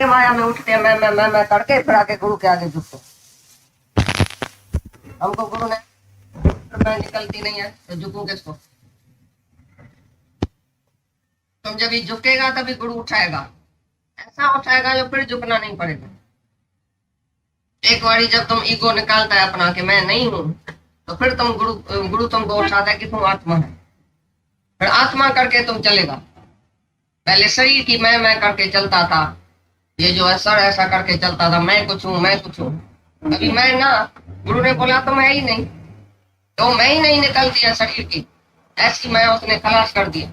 माया में उठते हैं, मैं करके फिर आके गुरु के आगे झुकते। हमको गुरु ने मैं निकलती नहीं है तो झुकू किसको? तुम जब ही झुकेगा तभी गुरु उठाएगा, ऐसा उठाएगा जो फिर झुकना नहीं पड़ेगा। एक बारी जब तुम ईगो निकालता है अपना कि मैं नहीं हूं, तो फिर तुम गुरु तुमको उठाता है कि तुम आत्मा है। फिर आत्मा करके तुम चलेगा। पहले शरीर की मैं करके चलता था, ये जो है सर ऐसा करके चलता था, मैं कुछ हूं मैं कुछ हूं। अभी मैं ना, गुरु ने बोला तो मैं ही नहीं, तो मैं ही नहीं निकलती है शरीर की, ऐसी मैं उसने खलास कर दिया।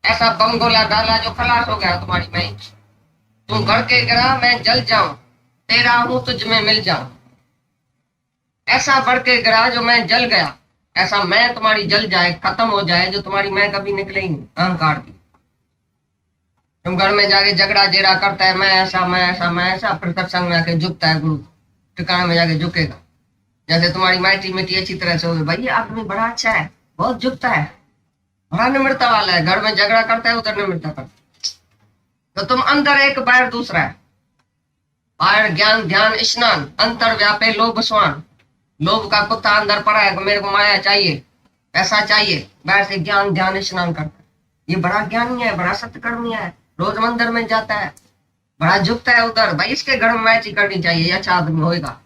ऐसा बम गोला डाला जो खलास हो गया तुम्हारी मैं। तुम भर के गिरा मैं जल जाऊं, तेरा हूं तुझ में मिल जाऊं। ऐसा बढ़ के गिरा जो मैं जल गया, ऐसा मैं तुम्हारी जल जाए, खत्म हो जाए, जो तुम्हारी मैं कभी निकले ही नहीं अहंकार की। तुम घर में जाके झगड़ा जेरा करता है, मैं ऐसा मैं ऐसा मैं ऐसा, फिर सत्संग में आके झुकता है, गुरु ठिकाने में जाके झुकेगा। जैसे तुम्हारी माइटी मिट्टी अच्छी तरह से होगी, भाई ये आदमी बड़ा अच्छा है, बहुत झुकता है, बड़ा निम्रता वाला है, घर में झगड़ा करता है उधर निम्रता करता है। तो तुम अंदर एक बाहर दूसरा है। बाहर ज्ञान ध्यान स्नान, अंतर व्यापे लोभ स्वान। लोभ का कुत्ता अंदर पड़ा है, मेरे को माया चाहिए, पैसा चाहिए, बाहर से ज्ञान ध्यान स्नान करता है। ये बड़ा ज्ञानी है, बड़ा सत्कर्मी है, रोज मंदिर में जाता है, बड़ा झुकता है उधर, भाई इसके घर में मैची करनी चाहिए, अच्छा आदमी होएगा।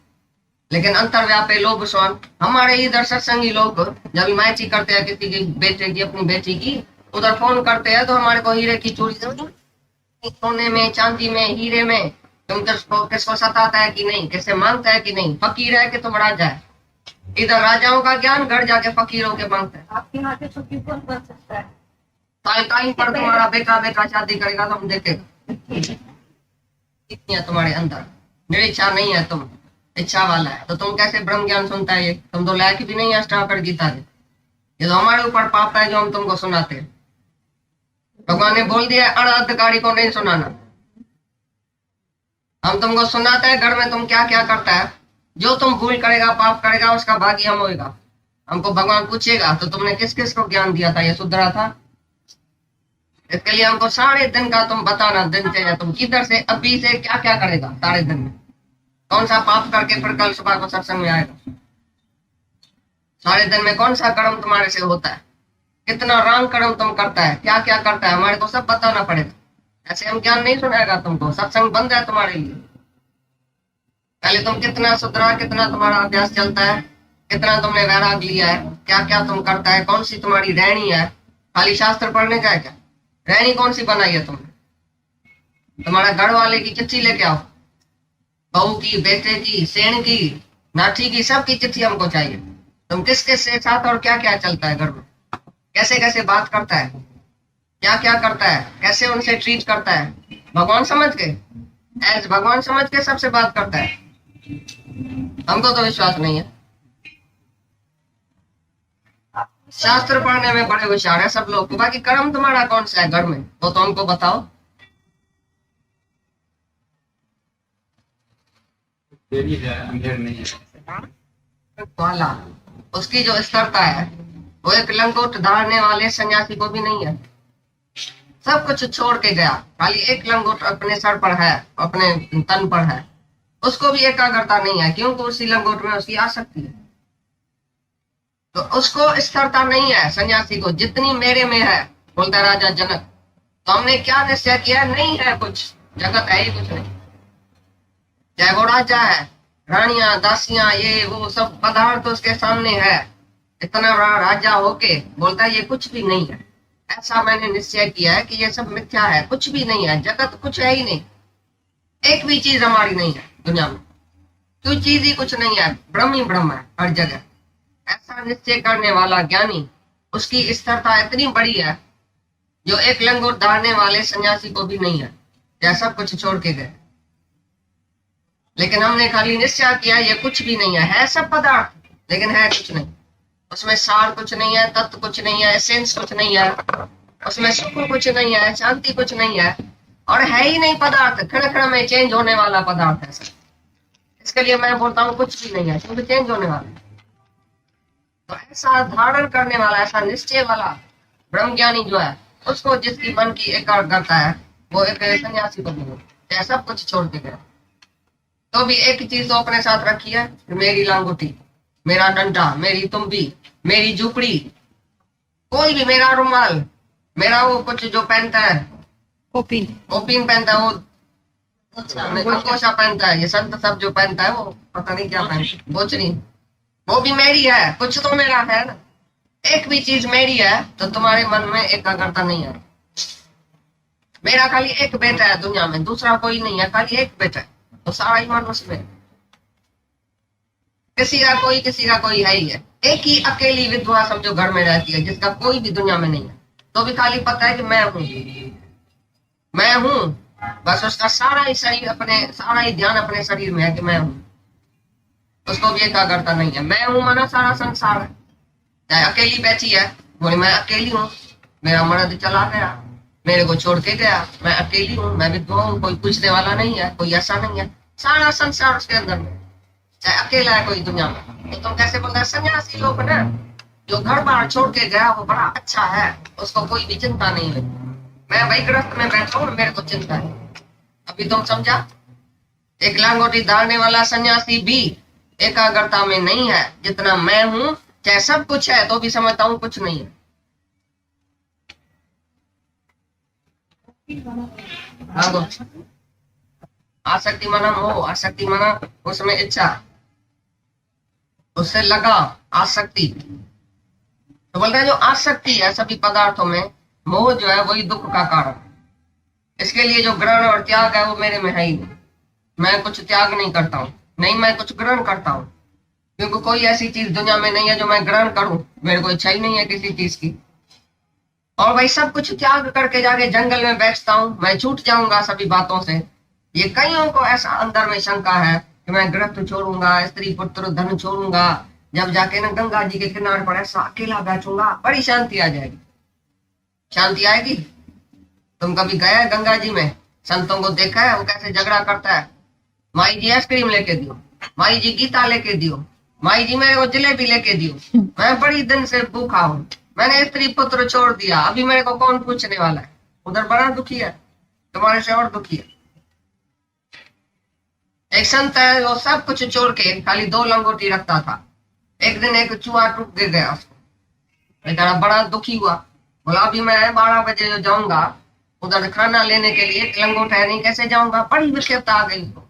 लेकिन अंतर व्यापे लोभ स्वान। हमारे इधर सत्संगी लोग जब मैची करते हैं किसी की बेटे की, अपनी बेटी की, उधर फोन करते हैं तो हमारे को हीरे की चूड़ी दो, सोने में चांदी में हीरे में। तुम किसको सताता है कि नहीं, किससे मांगता है कि नहीं, फकीर है कि तुम राजा है। इधर राजाओं का ज्ञान, घर जाके फकीरों के मांगता है। आपके यहाँ के फकीर कौन बन सकता है? टाइम पर तुम्हारा बेटा शादी करेगा तो हम देखेगा। इतनी है तुम्हारे अंदर, निरीक्षा नहीं है, तुम इच्छा वाला है, तो तुम कैसे ब्रह्म ज्ञान सुनता है? ये तुम तो लायक भी नहीं है अष्टावक्र गीता के। ये तो हमारे ऊपर पाप है जो हम तुमको सुनाते हैं। भगवान ने बोल दिया अनअधिकारी को नहीं सुनाना। हम तुमको सुनाते हैं घर में तुम क्या क्या करता है, जो तुम भूल करेगा पाप करेगा उसका भागी हम होएगा। हमको भगवान पूछेगा तो तुमने किस किस को ज्ञान दिया था, ये सुधरा था? इसके लिए हमको सारे दिन का तुम बताना, दिन चाहिए तुम किधर से अभी से क्या क्या करेगा सारे दिन में, कौन सा पाप करके फिर कल सुबह को सत्संग में आएगा। सारे दिन में कौन सा कर्म तुम्हारे से होता है, कितना रंग कर्म तुम करता है, क्या क्या करता है, हमारे को सब बताना पड़ेगा। ऐसे हम ज्ञान नहीं सुनाएगा तुमको, सत्संग बंद है तुम्हारे लिए। पहले तुम कितना सुधरा, कितना तुम्हारा अभ्यास चलता है, कितना तुमने वैराग लिया है, क्या क्या तुम करता है, कौन सी तुम्हारी रहनी है। खाली शास्त्र पढ़ने का है क्या? रहनी कौन सी बनाई है तुमने? तुम्हारा घर वाले की चिट्ठी लेके आओ, बहू की, बेटे की, सेण की, नाठी की, सबकी चिट्ठी हमको चाहिए। तुम किस किस के साथ और क्या क्या चलता है घर में, कैसे कैसे बात करता है, क्या क्या करता है, कैसे उनसे ट्रीट करता है, भगवान समझ के, एज भगवान समझ के सबसे बात करता है। हमको तो विश्वास नहीं है। शास्त्र पढ़ने में बड़े होशियार है सब लोग, बाकी कर्म तुम्हारा कौन सा है घर में, वो तो हमको बताओ। वाला उसकी जो स्थिरता है वो एक लंगोट धारने वाले सन्यासी को भी नहीं है। सब कुछ छोड़ के गया, खाली एक लंगोट अपने सर पर है, अपने तन पर है, उसको भी एकाग्रता नहीं है, क्योंकि उसी लंगोट में उसकी आसक्ति है। तो उसको स्थिरता नहीं है सन्यासी को, जितनी मेरे में है, बोलता राजा जनक। तो हमने क्या निश्चय किया? नहीं है कुछ, जगत है ही कुछ नहीं। चाहे वो राजा है, रानियां, दासियां, ये वो सब पदार्थ उसके सामने है, इतना बड़ा राजा होके बोलता है ये कुछ भी नहीं है। ऐसा मैंने निश्चय किया है कि ये सब मिथ्या है, कुछ भी नहीं है, जगत कुछ है ही नहीं, एक भी चीज हमारी नहीं है दुनिया में, कोई चीज ही कुछ नहीं है, ब्रह्म ही ब्रह्म है हर जगह। ऐसा निश्चय करने वाला ज्ञानी, उसकी स्थिरता इतनी बड़ी है जो एक लंगोट धारने वाले सन्यासी को भी नहीं है, या सब कुछ छोड़ के गए। लेकिन हमने खाली निश्चय किया ये कुछ भी नहीं है सब पदार्थ, लेकिन है कुछ नहीं, उसमें सार कुछ नहीं है, तत्व कुछ नहीं है, एसेंस कुछ नहीं है, उसमें सुख कुछ नहीं है, शांति कुछ नहीं है, और है ही नहीं पदार्थ, क्षण क्षण में चेंज होने वाला पदार्थ है सब। इसके लिए मैं बोलता हूँ कुछ भी नहीं है, क्योंकि चेंज होने वाला है। तो ऐसा धारण करने वाला, ऐसा निश्चय वाला ब्रह्म ज्ञानी जो है, उसको जिसकी मन की एकाग्रता है, वो एक सन्यासी को भी चाहे सब कुछ छोड़ के गया, तो भी एक चीज तो अपने साथ रखी है, मेरी लांगोटी, मेरा डंडा, मेरी तुम्बी, मेरी झुपड़ी, कोई भी, मेरा रुमाल, मेरा वो कुछ जो पहनता है, कॉपी ओपिन पहनता है, वो अंगोछा पहनता है, ये संत सब जो पहनता है, वो पता नहीं क्या पहनता, बोचनी, वो भी मेरी है, कुछ तो मेरा है ना। एक भी चीज मेरी है तो तुम्हारे मन में एकाग्रता नहीं है। मेरा खाली एक बेटा है दुनिया में, दूसरा कोई नहीं है, खाली एक बेटा है, तो सारा ही मन उसमें, किसी का कोई है ही है। एक ही अकेली विधवा समझो घर में रहती है, जिसका कोई भी दुनिया में नहीं है, तो भी खाली पता है कि मैं हूं, बस उसका सारा ही शरीर सारा ही ध्यान अपने शरीर में है कि मैं हूं, उसको भी एकाग्रता नहीं है। मैं हूं माना सारा संसार है। चाहे अकेली बैठी है, बोले मैं अकेली हूँ, मेरा मर्द चला गया, मेरे को छोड़ के गया, मैं अकेली हूँ, मैं विधवा हूँ, कोई पूछने वाला नहीं है, कोई ऐसा नहीं है, सारा संसार उसके अंदर में, चाहे अकेला है कोई दुनिया में। तो तुम कैसे बोलते हैं सन्यासी लोग ना, जो घर बार छोड़ के गया वो बड़ा अच्छा है, उसको कोई भी चिंता नहीं है। मैं वही ग्रस्त में बैठा हूँ, मेरे को चिंता है। अभी तुम समझा, एक लांगोटी डालने वाला सन्यासी भी एकाग्रता में नहीं है, जितना मैं हूं, चाहे सब कुछ है तो भी समझता हूँ कुछ नहीं है। आसक्ति माना मोह, आसक्ति माना उसमें इच्छा, उससे लगा आसक्ति। तो बोलते हैं जो आसक्ति है सभी पदार्थों में, मोह जो है वही दुख का कारण। इसके लिए जो ग्रहण और त्याग है वो मेरे में है ही नहीं। मैं कुछ त्याग नहीं करता हूँ, नहीं मैं कुछ ग्रहण करता हूँ, क्योंकि कोई ऐसी चीज दुनिया में नहीं है जो मैं ग्रहण करूं, मेरे को इच्छा ही नहीं है किसी चीज की। और भाई सब कुछ त्याग करके जाके जंगल में बैठता हूँ, मैं छूट जाऊंगा सभी बातों से। ये कईयों को ऐसा अंदर में शंका है कि मैं गृहस्थ छोड़ूंगा, स्त्री पुत्र धन छोड़ूंगा, जब जाके ना गंगा जी के किनारे पर ऐसा अकेला बैठूंगा, बड़ी शांति आ जाएगी। शांति आएगी। तुम कभी गए गंगा जी में, संतों को देखा है वो कैसे झगड़ा करता है, माई जी आइसक्रीम लेके दियो, माई जी गीता लेके दियो, माई जी मेरे को जलेबी लेके दियो, मैं बड़ी दिन से भूखा हूँ, मैंने स्त्री पुत्र छोड़ दिया, अभी मेरे को कौन पूछने वाला है। उधर बड़ा दुखी है, तुम्हारे से और दुखी है। एक संत है वो सब कुछ छोड़ के खाली 2 लंगोटी रखता था। एक दिन एक चूहा टूट के गया उसको, बेचारा बड़ा दुखी हुआ, बोला अभी मैं 12 बजे जाऊंगा उधर खाना लेने के लिए, एक लंगोट है नहीं, कैसे जाऊंगा, बड़ी विषमता आ गई उसको।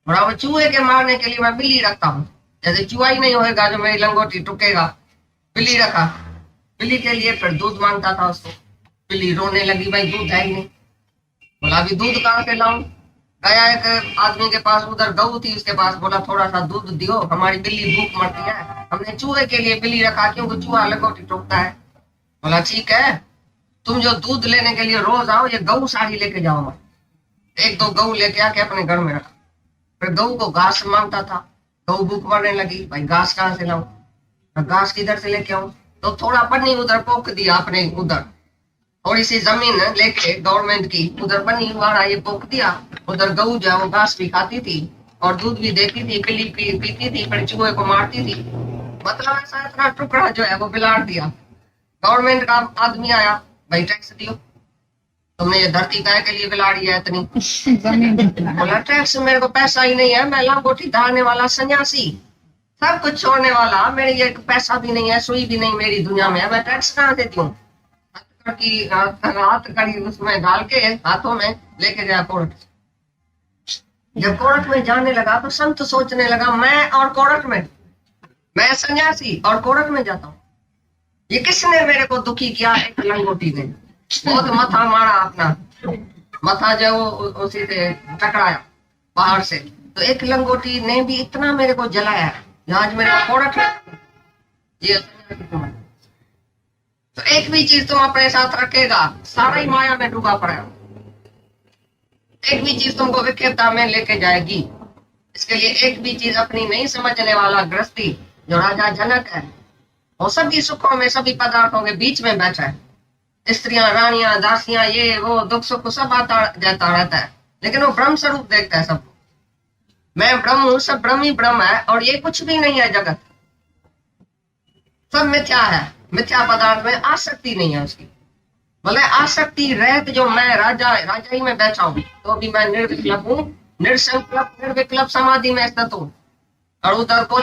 बराबर चूहे के मारने के लिए मैं बिल्ली रखता हूँ, जैसे चूहा ही नहीं होएगा जो मेरी लंगोटी टूटेगा, बिल्ली रखा। बिल्ली के लिए फिर दूध मांगता था उसको, बिल्ली रोने लगी, भाई दूध है ही नहीं। बोला अभी दूध कहाँ से लाऊं। गया एक आदमी के पास, उधर गऊ थी उसके पास, बोला थोड़ा सा दूध दियो, हमारी बिल्ली भूख मरती है, हमने चूहे के लिए बिल्ली रखा क्योंकि चूहा लंगोटी टूटता है। बोला ठीक है, तुम जो दूध लेने के लिए रोज आओ, ये गऊ साड़ी लेके जाओ। 1-2 गऊ लेके आके अपने घर में रखा। फिर गऊ को घास मांगता था, गऊ भूख मरने लगी, भाई घास कहाँ से लाऊं, घास किधर से लेके आऊं। तो थोड़ा पन्नी उधर पोक दिया, अपने उधर थोड़ी सी जमीन लेके गवर्नमेंट की, उधर पन्नी वाला ये पोक दिया, उधर गऊ जो है वो घास भी खाती थी और दूध भी देती थी, बिल्ली पीती थी, फिर चूहे को मारती थी। मतलब ऐसा इतना टुकड़ा जो है वो बिलाड़ दिया। गवर्नमेंट का आदमी आया, भाई टैक्स दियो, तुमने ये धरती काय के लिए बिलाड़ी है इतनी। बोला टैक्स मेरे को पैसा ही नहीं है, मैं लंगोटी डालने वाला सन्यासी, सब कुछ छोड़ने वाला, मेरे ये पैसा भी नहीं है, सुई भी नहीं मेरी दुनिया में, मैं टैक्स कहाँ से दूं। हाथ कड़ी उसमें डाल के हाथों में लेके गया कोर्ट। जब कोर्ट में जाने लगा तो संत सोचने लगा, मैं और कोर्ट में, मैं सन्यासी और कोर्ट में जाता हूँ, ये किसने मेरे को दुखी किया। एक लंगोटी ने बहुत मथा मारा, अपना मथा जो उसी से टकराया बाहर से, तो एक लंगोटी ने भी इतना मेरे को जलाया, आज मेरा कोर्ट है। ये तो एक भी चीज तुम अपने साथ रखेगा, सारा ही माया में डूबा पड़ा है। एक भी चीज तुमको विखेपता में लेके जाएगी। इसके लिए एक भी चीज अपनी नहीं समझने वाला गृहस्थी जो राजा जनक है, वो सभी सुखों में सभी पदार्थों के बीच में बैठा है। स्त्रियां, रानियां, दासियां, ये वो दुख सुख सब आता जाता रहता है, लेकिन वो ब्रह्म स्वरूप देखता है सबको। मैं ब्रह्म हूं, सब ब्रह्म ही ब्रह्म है, और ये कुछ भी नहीं है, जगत सब मिथ्या है। मिथ्या पदार्थ में आसक्ति नहीं है उसकी। बोले आसक्ति रहित जो मैं राजा राजा ही में बैठा हूँ, तो भी मैं निर्विकल्प हूँ, निरसंकल्प निर्विकल्प समाधि में स्थित हूँ। और उधर को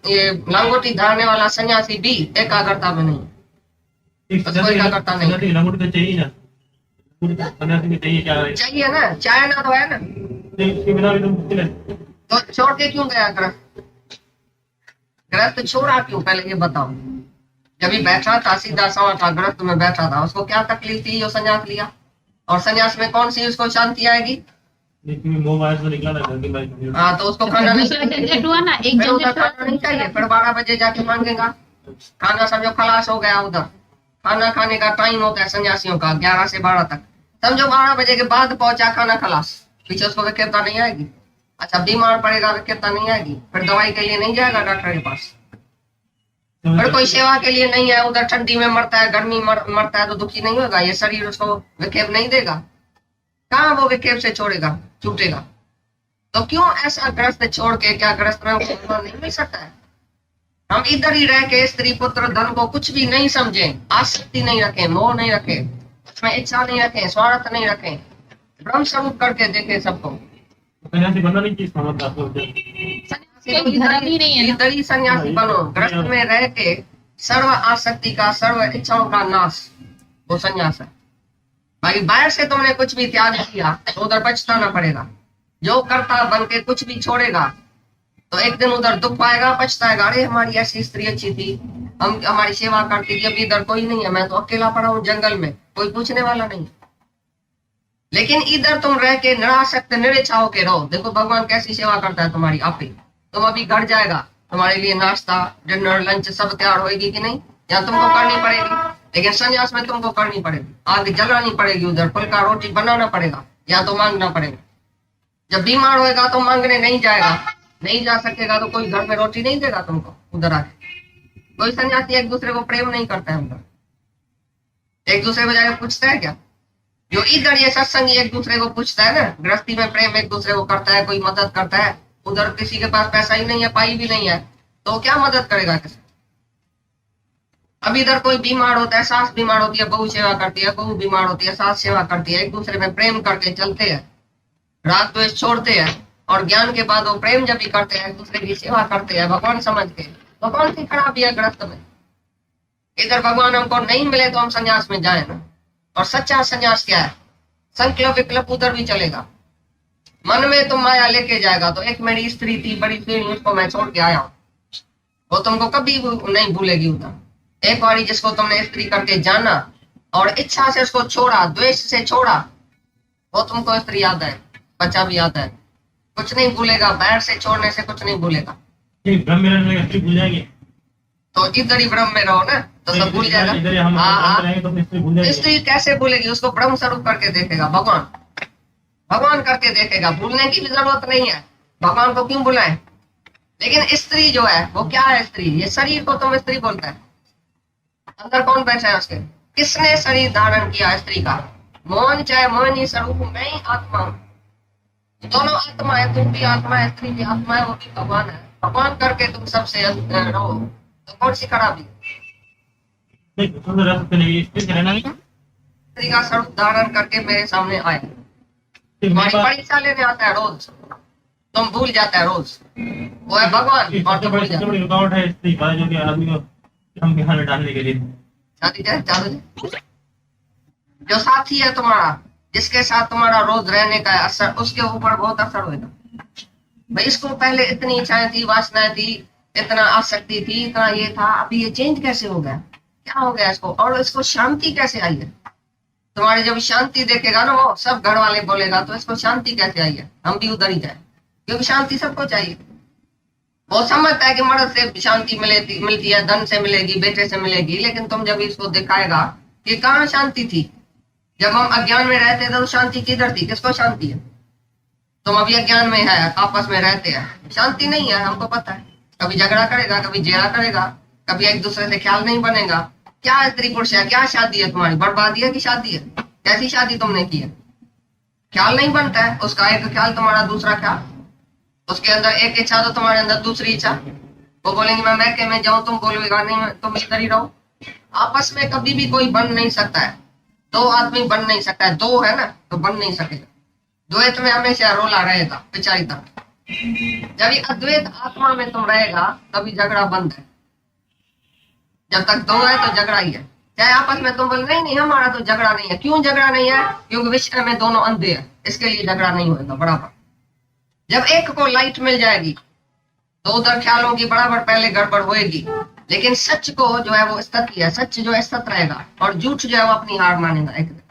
ये लंगोटी धारने वाला सन्यासी भी एकाग्रता में नहीं, एक उसको एकाग्रता नहीं सन्यासी लंगोटी तो चाहिए ना, लंगोटी तो सन्यासी भी चाहिए, क्या है चाहिए ना, चाहे ना तो है ना, इसके बिना भी तो मुश्किल है। तो छोड़ के क्यों गया ग्रस्त? ग्रस्त छोड़ा क्यों, पहले ये बताओ। जब भी बैठा था सीधा सवा था, ग्रस्त में बैठा था, उसको क्या तकलीफ थी जो संन्यास लिया? और संन्यास में कौन सी उसको शांति आएगी? लेकिन मोह माया से निकला ना घर की बाइक। हाँ, तो उसको खाना नहीं दूसरा झंझट हुआ ना, एक फिर उधर झंझट हुआ खाना नहीं चाहिए, फिर 12 बजे जाके मांगेगा खाना। समझो खलास हो गया, उधर खाना खाने का टाइम होता है सन्यासियों का 11 से 12 तक। समझो 12 बजे के बाद पहुंचा खाना खलास, पीछे उसको विकेरता नहीं आएगी। अच्छा, बीमार पड़ेगा, विकेरता नहीं आएगी, फिर दवाई के लिए नहीं जाएगा डॉक्टर के पास। फिर कोई सेवा के लिए नहीं है, उधर ठंडी में मरता है, गर्मी मरता है, तो दुखी नहीं होगा? ये शरीर उसको विक्षेप नहीं देगा? कहाँ वो विक्षेप से छोड़ेगा, छूटेगा? तो क्यों ऐसा ग्रस्त छोड़ के, क्या ग्रस्त में भगवान नहीं मिल सकता है? हम इधर ही रह के स्त्री पुत्र धन को कुछ भी नहीं समझें, आसक्ति नहीं रखें, मोह नहीं रखें, उसमें इच्छा नहीं रखें, स्वार्थ नहीं रखें, ब्रह्म स्वरूप करके देखें सबको। सन्यासी बनना नहीं चाहिए इसका मतलब आपको। कोई धर्म ही नहीं है ना। इधर ही सन्यासी बनो, ग्रस्त में रह के सर्व आसक्ति का, सर्व इच्छाओं का नाश, वो सन्यास है। भाई बाहर से तुमने कुछ भी त्याग किया तो उधर पछताना पड़ेगा। जो करता बन के कुछ भी छोड़ेगा तो एक दिन उधर दुख पाएगा, पछताएगा, अरे हमारी ऐसी स्त्री अच्छी थी, हम हमारी सेवा करती थी, अभी इधर कोई नहीं है, मैं तो अकेला पड़ा हूँ जंगल में, कोई पूछने वाला नहीं। लेकिन इधर तुम रह के निरासक्त निरिच्छा होके रहो। देखो भगवान कैसी सेवा करता है तुम्हारी, आप ही। तुम अभी घर जाएगा, तुम्हारे लिए नाश्ता डिनर लंच सब तैयार होगी कि नहीं? या तुमको करनी पड़ेगी, लेकिन संन्यास में तुमको करनी पड़ेगी, आग जलानी पड़ेगी, उधर फुल्का रोटी बनाना पड़ेगा, या तो मांगना पड़ेगा। जब बीमार होएगा तो मांगने नहीं जाएगा, नहीं जा सकेगा तो कोई घर में रोटी नहीं देगा तुमको उधर आके। कोई सन्यासी एक दूसरे को प्रेम नहीं करता है उधर, एक दूसरे को जाकर पूछता है क्या? जो इधर ये सत्संग एक दूसरे को पूछता है ना, गृहस्थी में प्रेम एक दूसरे को करता है, कोई मदद करता है। उधर किसी के पास पैसा ही नहीं है, पाई भी नहीं है, तो क्या मदद करेगा किसी? अब इधर कोई बीमार होता है, सास बीमार होती है, बहू सेवा करती है, बहू बीमार होती है, सास सेवा करती है, एक दूसरे में प्रेम करके चलते हैं, राग द्वेष छोड़ते हैं, और ज्ञान के बाद वो प्रेम जब भी करते हैं, एक दूसरे की सेवा करते हैं भगवान समझ के, तो कौन सी खराबी है ग्रस्त में? इधर भगवान हमको नहीं मिले तो हम संन्यास में जाए ना। और सच्चा संन्यास क्या है? संकल्प विकल्प उधर भी चलेगा। मन में तुम माया लेके जाएगा, तो एक मेरी स्त्री थी बड़ी फीणी, उसको मैं छोड़ के आया हूँ, वो तुमको कभी नहीं भूलेगी उधर। एक बारी जिसको तुमने स्त्री करके जाना और इच्छा से उसको छोड़ा, द्वेष से छोड़ा, वो तुमको स्त्री याद है, बच्चा भी याद है, कुछ नहीं भूलेगा। बाहर से छोड़ने से कुछ नहीं भूलेगा। ब्रह्म में रहने लगे भूल जाएंगे, तो इधर ही ब्रह्म में रहो ना, तो सब भूल इधर ही जाएगा। हम हाँ, रहेंगे तो अपनी स्त्री भूल जाएंगे। स्त्री कैसे भूलेगी? उसको ब्रह्म स्वरूप करके देखेगा, भगवान भगवान करके देखेगा, भूलने की भी जरूरत नहीं है। भगवान को क्यों बुलाए? लेकिन स्त्री जो है वो क्या है? स्त्री, ये शरीर को तुम स्त्री बोलता है, अंदर कौन बैठा है उसके? किसने शरीर धारण किया स्त्री का? मोहन चाहे मोहिनी स्वरूप मैं ही आत्मा हूँ, दोनों आत्मा है, तुम भी आत्मा है, स्त्री भी आत्मा है, वो भी भगवान है। भगवान करके तुम सबसे रहो, तो कौन सी खराबी? नहीं, तो रह सकते नहीं, स्त्री से रहना नहीं। स्त्री का स्वरूप धारण करके मेरे सामने आए, तुम्हारी परीक्षा लेने आता है रोज, तुम भूल जाता है रोज, वो है भगवान और तुम भूल जाते। बड़ी रुकावट है स्त्री बात, जो कि आदमी को हम के हाथ में डालने के लिए। शादी जाए, जो साथी है तुम्हारा, जिसके साथ तुम्हारा रोज रहने का असर, उसके ऊपर बहुत असर होगा। भाई इसको पहले इतनी इच्छाएं थी, वासनाएं थी, इतना आसक्ति थी, इतना ये था, अभी ये चेंज कैसे हो गया? क्या हो गया इसको? और इसको शांति कैसे आई है? तुम्हारी जब शांति देखेगा ना, वो सब घर वाले बोलेगा तो इसको शांति कैसे आई है, हम भी उधर ही जाए, क्योंकि शांति सबको चाहिए। वो समझता है कि मर्द से शांति मिलती है, धन से मिलेगी, बेटे से मिलेगी, लेकिन तुम जब इसको दिखाएगा कि कहाँ शांति थी, जब हम अज्ञान में रहते थे तो शांति किधर थी? किसको शांति है? तुम अभी अज्ञान में है, आपस में रहते हैं, शांति नहीं है, हमको पता है। कभी झगड़ा करेगा, कभी जेरा करेगा, कभी एक दूसरे से ख्याल नहीं बनेगा। क्या स्त्री पुरुष है? क्या शादी है तुम्हारी? बर्बादी है कि शादी है? कैसी शादी तुमने की है? ख्याल नहीं बनता है, उसका एक ख्याल तुम्हारा दूसरा ख्याल, उसके अंदर एक इच्छा तो तुम्हारे अंदर दूसरी इच्छा। वो बोलेंगे मैं मैके में जाऊं, तुम बोलोगे नहीं तुम इधर ही रहो। आपस में कभी भी कोई बन नहीं सकता है। दो आदमी बन नहीं सकता है, दो है ना तो बन नहीं सकेगा। द्वैत में हमेशा रोला रहेगा बेचारी तक। जब ये अद्वैत आत्मा में तुम रहेगा तभी झगड़ा बंद है। जब तक दो है तो झगड़ा ही है। चाहे आपस में तुम बोल नहीं नहीं हमारा तो झगड़ा नहीं है, क्यों झगड़ा नहीं है? क्योंकि विषय में दोनों अंधे हैं, इसके लिए झगड़ा नहीं होगा बराबर। जब एक को लाइट मिल जाएगी तो उधर ख्यालों की बराबर पहले गड़बड़ होएगी, लेकिन सच को जो है वो स्थित है, सच जो है स्थित रहेगा, और झूठ जो है वो अपनी हार मानेगा एक दिन।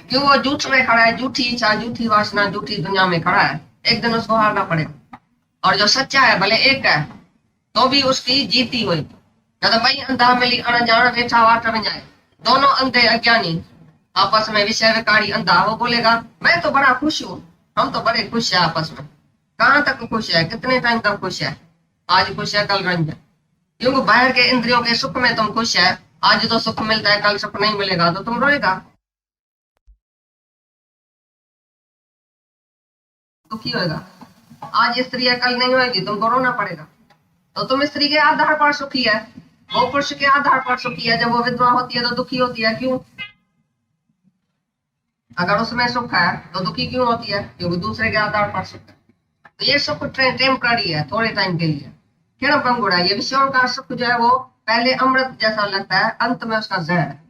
क्यों? वो झूठ में खड़ा है, झूठी इच्छा, झूठी वासना, झूठी दुनिया में खड़ा है, एक दिन उसको हारना पड़ेगा। और जो सच्चा है भले एक है तो भी उसकी जीती हुई। जब भाई अंधा मिली अनजान बैठा वाट में जाए, दोनों अंधे अज्ञानी आपस में विषय विकारी अंधा, वो बोलेगा मैं तो बड़ा खुश हूँ, हम तो बड़े खुश है आपस में। कहाँ तक खुश है? कितने टाइम तक खुश है? आज खुश है कल रंज है। क्योंकि बाहर के इंद्रियों के सुख में तुम खुश है, आज तो सुख मिलता है कल सुख नहीं मिलेगा तो तुम रोएगा, दुखी होएगा। आज स्त्री है कल नहीं होएगी, तुमको रोना पड़ेगा। तो तुम स्त्री के आधार पर सुखी है, वो पुरुष के आधार पर सुखी है। जब वो विधवा होती है तो दुखी होती है, क्यों? अगर उसमें सुख है तो दुखी क्यों होती है? क्योंकि दूसरे के आधार पर सुख है। तो ये सुख टेम्पररी है, थोड़े टाइम के लिए, क्षण भंगुर है। ये विषयों का सुख जो है वो पहले अमृत जैसा लगता है, अंत में उसका जहर है।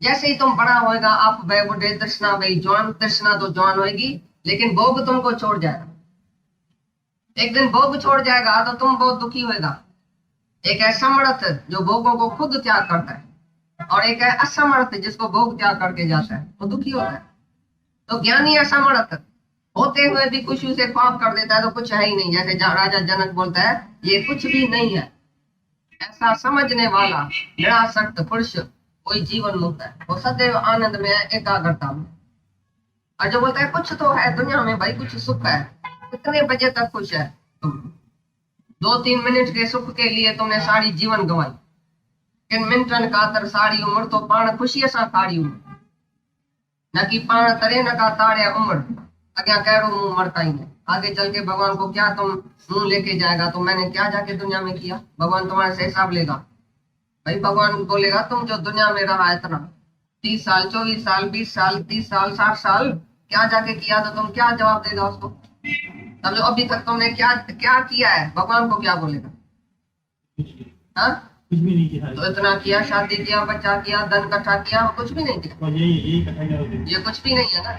जैसे ही तुम बड़ा होएगा आप वह बुढ़े तृष्णा वही जवान, तृष्णा तो जवान होएगी लेकिन भोग तुमको छोड़ जाएगा। एक दिन भोग छोड़ जाएगा तो तुम बहुत दुखी होएगा। एक है समर्थ जो भोगों को खुद त्याग करता है, और एक है असमर्थ जिसको भोग त्याग करके जाता है, वो दुखी होता है। तो ज्ञानी असमर्थ होते हुए भी कुछ उसे ख्वाब कर देता है तो कुछ है ही नहीं। जैसे राजा जनक बोलता है ये कुछ भी नहीं है, ऐसा समझने वाला निरासक्त पुरुष कोई जीवन मुक्त है, वो सदैव आनंद में है, एकाग्रता में। और जो बोलता है कुछ तो है दुनिया में भाई, कुछ सुख है, कितने बजे तक खुश है तुम? 2-3 मिनट के सुख के लिए तुमने सारी जीवन गंवाई। किन मिनटन कातर सारी उम्र तो पाण खुशी सा खाड़ी उम्र, न कि पाण तरे न का तारे उम्र, अग्या कह मुंह मरता ही नहीं। आगे चल के भगवान को क्या तुम मुंह लेके जाएगा? तो मैंने क्या जाके दुनिया में किया? भगवान तुम्हारे से हिसाब लेगा भाई। भगवान बोलेगा तुम जो दुनिया में रहा इतना 30 साल 24 साल 20 साल 30 साल 60 साल क्या जाके किया? तो तुम क्या जवाब देगा उसको? तब जो अभी तक तुमने क्या क्या किया है, भगवान को क्या बोलेगा? हाँ कुछ भी नहीं किया। तो इतना किया, शादी किया, बच्चा किया, धन इकट्ठा किया, कुछ भी नहीं किया। ये कुछ भी नहीं है ना,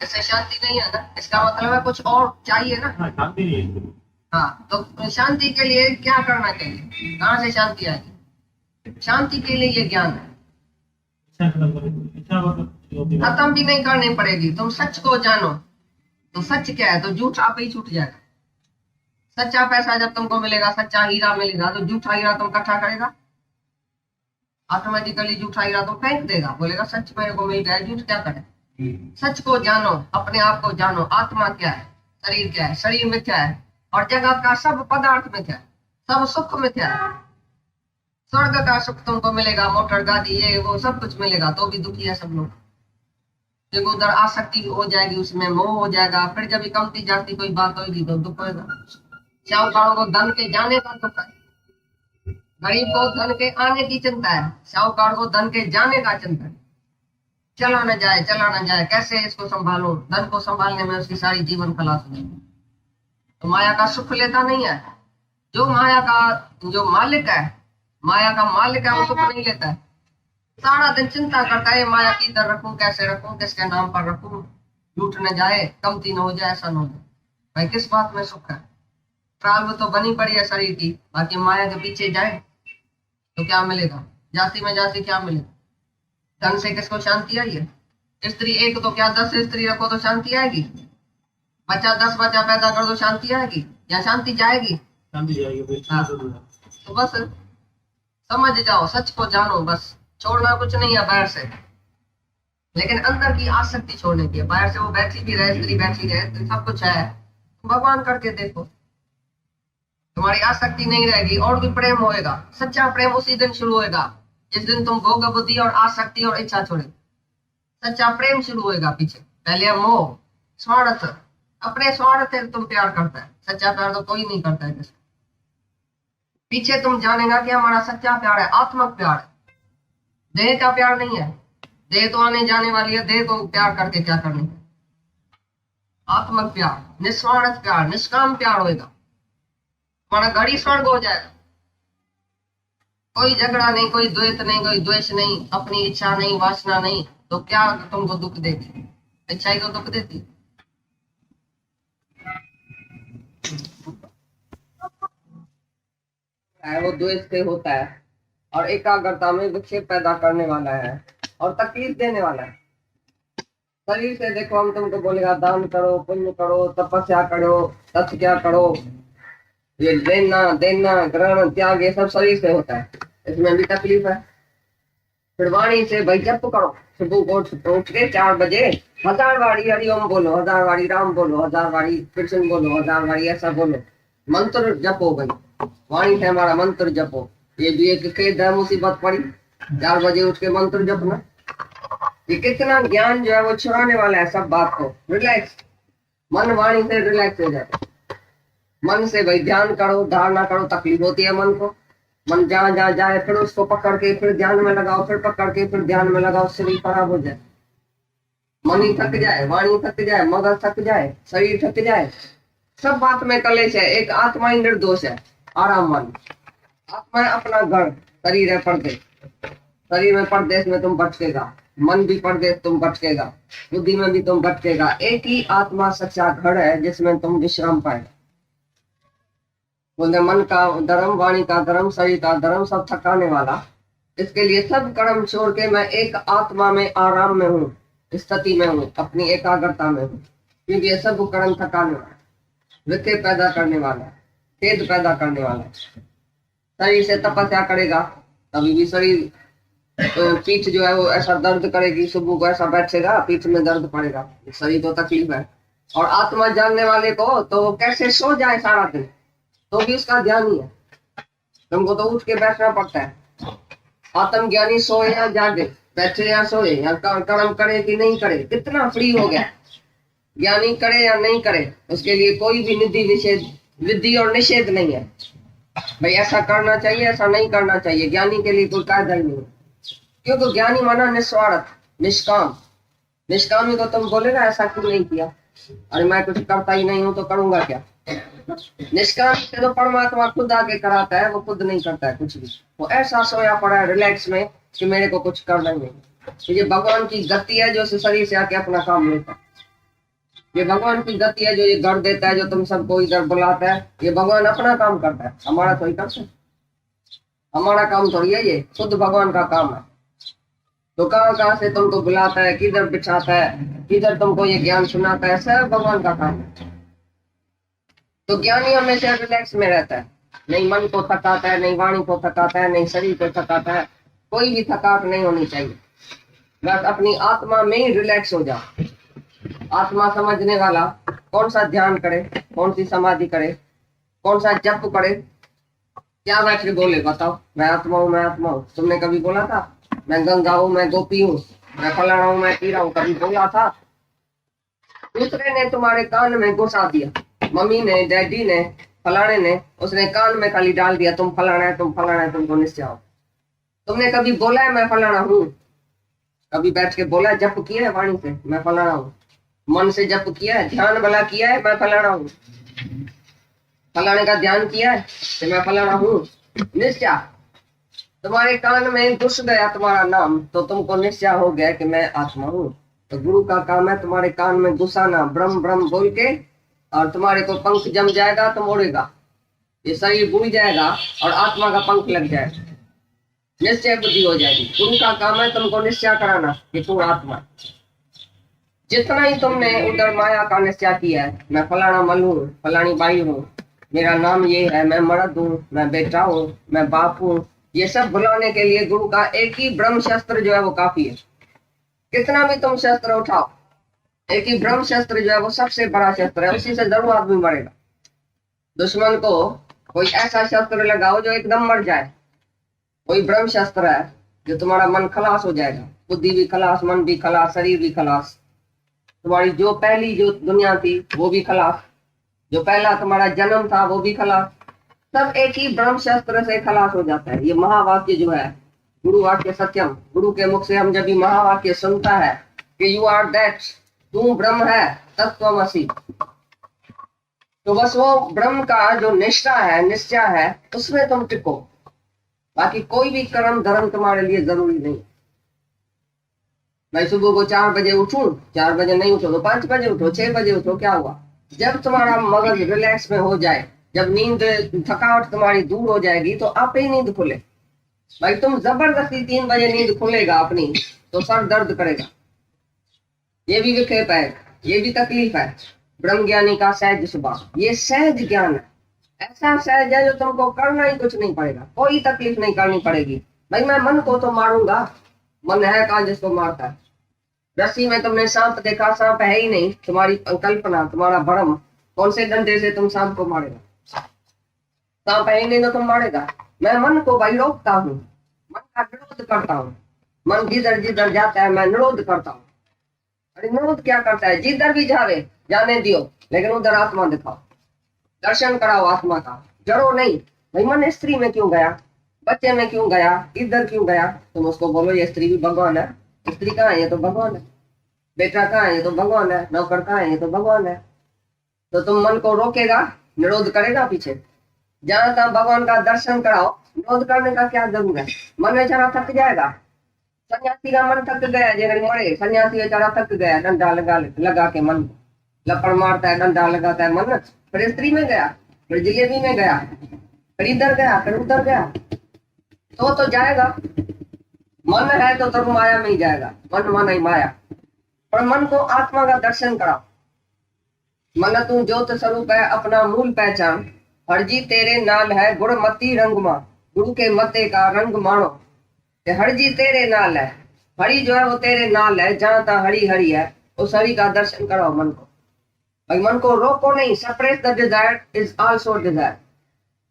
इससे शांति नहीं है ना। इसका मतलब है कुछ और चाहिए ना। शांति नहीं है। हाँ, तो शांति के लिए क्या करना चाहिए? कहाँ से शांति आएगी? शांति के लिए ये ज्ञान है। खत्म भी नहीं करनी पड़ेगी। तुम सच को जानो। तो सच क्या है? तो झूठ आप ही छूट जाएगा। सच्चा पैसा जब तुमको मिलेगा, सच्चा हीरा मिलेगा, तो झूठा हीरा तुम इकट्ठा करेगा? ऑटोमेटिकली झूठा हीरा तुम फेंक देगा, बोलेगा सच मेरे को मिल गया, झूठ क्या करे? सच को जानो, अपने आप को जानो। आत्मा क्या है, शरीर क्या है? शरीर मिथ्या है और जगत का सब पदार्थ मिथ्या है, सब सुख मिथ्या है। स्वर्ग का सुख तुमको मिलेगा, मोटर गाड़ी ये वो सब कुछ मिलेगा, तो भी दुखी है सब लोग। जब उधर आसक्ति हो जाएगी, उसमें मोह हो जाएगा, फिर जब कमती जाती कोई बात होगी तो दुख होगा। साहूकारों को धन के जाने का दुख है, गरीब को धन के आने की चिंता है, साहूकार को धन के जाने का चिंता है। चला न जाए, चला न जाए, कैसे इसको संभालूं? धन को संभालने में उसकी सारी जीवन खलास हो जाएगी। तो माया का सुख लेता नहीं है। जो माया का जो मालिक है, माया का मालिक है, वो सुख नहीं लेता है। सारा दिन चिंता करता है माया किधर रखूं, कैसे रखूं, किसके नाम पर रखूं, लूट न जाए, कमती न हो जाए, ऐसा न हो जाए। भाई किस बात में सुख है? प्रारब्ध तो बनी पड़ी है शरीर की, बाकी माया के पीछे जाए तो क्या मिलेगा? जाति में जाति क्या मिलेगा? धन से किसको शांति आई है? स्त्री एक तो क्या 10 स्त्री रखो तो शांति आएगी? बच्चा 10 बच्चा पैदा कर दो शांति आएगी या शांति जाएगी? शांति जाएगी। हाँ। तो बस समझ जाओ, सच को जानो, बस छोड़ना कुछ नहीं है बाहर से, लेकिन अंदर की आसक्ति छोड़ने की है। बाहर से वो बैठी भी रहे, स्त्री बैठी रहे, तो सब कुछ है, भगवान करके देखो, तुम्हारी आसक्ति नहीं रहेगी और भी प्रेम होएगा। सच्चा प्रेम उसी दिन शुरू होएगा जिस दिन तुम भोग बुद्धि और आसक्ति और इच्छा छोड़े। सच्चा प्रेम शुरू होएगा। पीछे पहले मोह, स्वार्थ, अपने स्वार्थ से तुम प्यार करता है, सच्चा प्यार तो कोई नहीं करता है किसी। पीछे तुम जानेगा कि हमारा सच्चा प्यार है, आत्मक प्यार है। देह का प्यार नहीं है, देह तो आने जाने वाली है, देह को प्यार करके क्या करनी है। आत्मक प्यार, निस्वार्थ प्यार, निष्काम प्यार होगा, तुम्हारा घर ही स्वर्ग हो जाएगा। कोई झगड़ा नहीं, कोई द्वेष नहीं, कोई द्वेष नहीं, अपनी इच्छा नहीं, वासना नहीं, तो क्या तुमको दुख देती? इच्छा ही तो दुख देती। है वो द्वेष से होता है और एकाग्रता में विक्षेप पैदा करने वाला है और तकलीफ देने वाला है। शरीर से देखो, हम तुमको बोलेगा दान करो, पुण्य करो, तपस्या करो, तपस्या करो, ये लेना देना ग्रहण त्याग ये सब शरीर से होता है, इसमें भी तकलीफ है। फिर वाणी से भाई जप करो, सुबह को उठ के 4 बजे 1000 बारी हरिओम बोलो, 1000 बारी राम बोलो, 1000 बारी कृष्ण बोलो, 1000 बारी ऐसा बोलो, मंत्र जपो भाई, वाणी से हमारा मंत्र जपो। ये भी एक खेद है, मुसीबत पड़ी 4 बजे उठ के मंत्र जपना, ये कितना ज्ञान जो है वो छुड़ाने वाला है। सब बात को रिलैक्स, मन वाणी से रिलैक्स हो जाए। मन से भाई ध्यान करो, धारणा करो, तकलीफ होती है मन को, मन जहां जहां जाए फिर उसको पकड़ के फिर ध्यान में लगाओ, फिर पकड़ के फिर ध्यान में लगाओ, शरीर खराब हो जाए, मन ही थक जाए, वाणी थक जाए, मगज थक जाए, शरीर थक जाए, सब बात में कलेश है। एक आत्मा ही निर्दोष है, आराम वाली आत्मा है, अपना घर, शरीर है परदेश, शरीर में परदेश में तुम भटकेगा, मन भी परदेश तुम भटकेगा, बुद्धि में भी तुम भटकेगा। एक ही आत्मा सच्चा घर है जिसमें तुम विश्राम पाएगा। बोलते मन का धर्म, वाणी का धर्म, शरीर का धर्म सब थकाने वाला, इसके लिए सब कर्म छोड़ के मैं एक आत्मा में आराम में हूँ, स्थिति में हूँ, अपनी एकाग्रता में हूँ, क्योंकि ये सब कर्म थकाने वाला, विक्षेप पैदा करने वाला, खेद पैदा करने वाला। शरीर से तपस्या करेगा तभी भी शरीर, तो पीठ जो है वो ऐसा दर्द करेगी, सुबह को ऐसा बैठेगा पीठ में दर्द पड़ेगा, शरीर तो तकलीफ है। और आत्मा जानने वाले को तो वो कैसे सो जाए सारा दिन तो भी उसका ध्यान ही है, तुमको तो उठ के बैठना पड़ता है। आत्मज्ञानी सोए या जागे, बैठे या सोए, या कर्म करे कि नहीं करे, कितना फ्री हो गया। ज्ञानी करे या नहीं करे, उसके लिए कोई भी निधि निषेध, विधि और निषेध नहीं है भाई, ऐसा करना चाहिए ऐसा नहीं करना चाहिए। ज्ञानी के लिए कोई कायदा ही नहीं, क्योंकि ज्ञानी माना निस्वार्थ, निष्काम। निष्कामी को तुम बोलेगा ऐसा क्यों नहीं किया, अरे मैं कुछ करता ही नहीं हूं तो करूंगा क्या। निष्काम से तो परमात्मा खुद आके कराता है, वो खुद नहीं करता है कुछ भी, वो ऐसा सोया पड़ा है रिलैक्स में कि मेरे को कुछ करना ही नहीं। तो ये भगवान की गति है जो शरीर से आके अपना काम लेता है, ये भगवान की गति है जो ये घर देता है, जो तुम सबको इधर बुलाता है, ये भगवान अपना काम करता है, हमारा थोड़ी करता है, हमारा काम थोड़ी है, ये खुद भगवान का काम है। तो कहाँ कहाँ से तुमको बुलाता है, किधर बिठाता है, किधर तुमको ये ज्ञान सुनाता है, सब भगवान का काम है। तो ज्ञानी हमेशा रिलैक्स में रहता है, नहीं मन को थकाता है, नहीं वाणी को थकाता है, नहीं शरीर को थकाता है, कोई भी थकावट नहीं होनी चाहिए, बस अपनी आत्मा में ही रिलैक्स हो जाओ। आत्मा समझने वाला कौन सा ध्यान करे, कौन सी समाधि करे, कौन सा जप करे, क्या बैठ के बोले बताओ, मैं आत्मा हूँ, मैं आत्मा हूँ। तुमने कभी बोला था मैं गंगा हूँ, मैं गोपी हूँ, मैं फलाना हूँ, मैं पीरा हूँ, कभी बोला था? दूसरे ने तुम्हारे कान में घुसा दिया, मम्मी ने, डैडी ने, फलाने ने, उसने कान में खाली डाल दिया तुम फलाना है, तुम फलाना है, तुमको निश्चय हो। तुमने कभी बोला है मैं फलाना हूँ? कभी बैठ के बोला है, जप किया है वाणी से मैं फलाना हूँ, मन से जप किया है, ध्यान भला किया है मैं फलाना हूँ, फलाने का ध्यान किया है कि मैं फलाना हूँ? निश्चय तुम्हारे कान में घुस गया तुम्हारा नाम तो तुमको निश्चय हो गया कि मैं आत्मा हूँ। तो गुरु का काम है तुम्हारे कान में घुसाना, ब्रह्म ब्रह्म बोल के, और तुम्हारे को पंख जम जाएगा, तुम उड़ेगा, ये शरीर बुड़ जाएगा और आत्मा का पंख लग जाएगा, निश्चय बुद्धि हो जाएगी। गुरु का काम है तुमको निश्चय कराना कि तू आत्मा। जितना ही तुमने उधर माया का निश्चय किया है, मैं फलाना मल हूँ, फलानी बाई हूँ, मेरा नाम ये है, मैं मर्द हूँ, मैं बेटा हूँ, मैं बाप हूँ, ये सब भुलाने के लिए गुरु का एक ही ब्रह्म शस्त्र जो है वो काफी है। कितना भी तुम शस्त्र उठाओ, एक ही ब्रह्म शस्त्र जो है वो सबसे बड़ा शस्त्र है, उसी से जरूर आदमी मरेगा। दुश्मन को कोई ऐसा शस्त्र लगाओ जो एकदम मर जाए, कोई ब्रह्म शस्त्र है जो तुम्हारा मन खलास हो जाएगा, बुद्धि भी खलास, मन भी खलास, शरीर भी खलास, तुम्हारी जो पहली जो दुनिया थी वो भी खलास, जो पहला तुम्हारा जन्म था वो भी खलास, सब एक ही ब्रह्म शस्त्र से खलास हो जाता है। ये महावाक्य जो है गुरु वाक्य सत्यम, गुरु के मुख से हम जब भी महावाक्य सुनता है कि यू आर दैट, तू ब्रह्म है, तत्वमसि, तो बस वो ब्रह्म का जो निष्ठा है, निश्चय है, उसमें तुम टिको। बाकी कोई भी कर्म धर्म तुम्हारे लिए जरूरी नहीं। मैं सुबह को 4 बजे उठूं, 4 बजे नहीं उठो तो 5 बजे उठो, 6 बजे उठो, क्या हुआ? जब तुम्हारा मगज रिलैक्स में हो जाए, जब नींद, थकावट तुम्हारी दूर हो जाएगी, तो आप ही नींद खुले। भाई तुम जबरदस्ती 3 बजे नींद खुलेगा अपनी, तो सर दर्द करेगा। ये भी विक्षेप है, ये भी तकलीफ है। ब्रह्म ज्ञानी का सहज स्वभाव, ये सहज ज्ञान है। ऐसा सहज है जो तुमको करना ही कुछ नहीं पड़ेगा, कोई तकलीफ नहीं करनी पड़ेगी। भाई मैं मन को तो मारूंगा, मन है कहाँ जिसको मारता है? रस्सी में तुमने सांप देखा, सांप है ही नहीं, तुम्हारी कल्पना, तुम्हारा भ्रम। कौन से डंडे से तुम सांप को मारेगा? सांप है ही नहीं तो तुम मारेगा। मैं मन को भाई रोकता हूँ, मन का निरोध करता हूँ। मन जिधर जिधर जाता है मैं निरोध करता हूँ। अरे निरोध क्या करता है? जिधर भी जावे जाने दियो, लेकिन उधर आत्मा दिखाओ, दर्शन कराओ आत्मा का, जरो नहीं। भाई मन स्त्री में क्यों गया, बच्चे में क्यों गया, इधर क्यों गया? तुम उसको बोलो ये स्त्री भी भगवान है, स्त्री कहाँ है? ये तो भगवान है। बेटा कहाँ है? ये तो भगवान है। नौकर कहाँ है? ये तो भगवान है। तो तुम मन को रोकेगा, निरोध करेगा पीछे। जहां तक भगवान का दर्शन कराओ, निरोध करने का क्या जरूरत है? मन बेचारा थक जाएगा। सन्यासी का मन थक गया, जगह मरे, सन्यासी बेचारा थक गया, डंडा लगा के मन लपड़ मारता है, डंडा लगाता है मन। फिर स्त्री में गया, फिर जलेबी में गया, फिर इधर गया, फिर उधर गया, तो जाएगा। मन है तो तुम माया में ही जाएगा। मन ही माया। पर मन को आत्मा का दर्शन कराओ। मन तू ज्योत स्वरूप है, अपना मूल पहचान। हरजी तेरे नाल है, गुण मती रंग मा, गुरु के मते का रंग मानो। हरजी तेरे नाल है, हरि जो है वो तेरे नाल है। जहां तक हरि हरि है, उस हरि का दर्शन कराओ मन को। भाई मन को रोको नहीं। Suppress the desire is also desire.